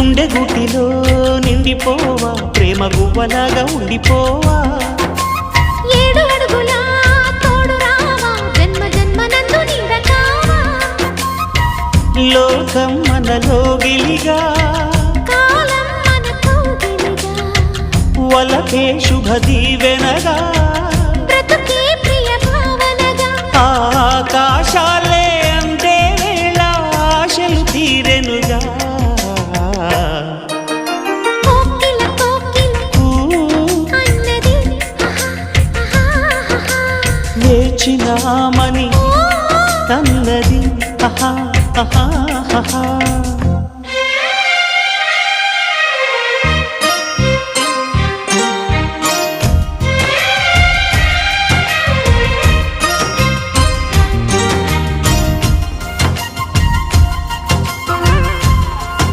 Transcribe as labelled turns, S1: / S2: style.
S1: గుండె గుటిలో నిండిపోవా ప్రేమ గువ్వలాగా ఉండిపోవా
S2: 7 అడుగుల తోడు రావా జన్మ జన్మనందు నీడ కావా
S1: లోకం మనలో గిలిగా
S2: కాలం మనతో గిలిగా
S1: వలకే శుభ దీవెనగా
S2: బ్రతుకే ప్రియ భావనగా
S1: ఆకాశాలే అందే వేళ ఆశలు తీరెనుగా
S2: కోకిల కోకిల అన్నది
S1: వేచినామని తన్నది ఆహా ఆహా ఆహా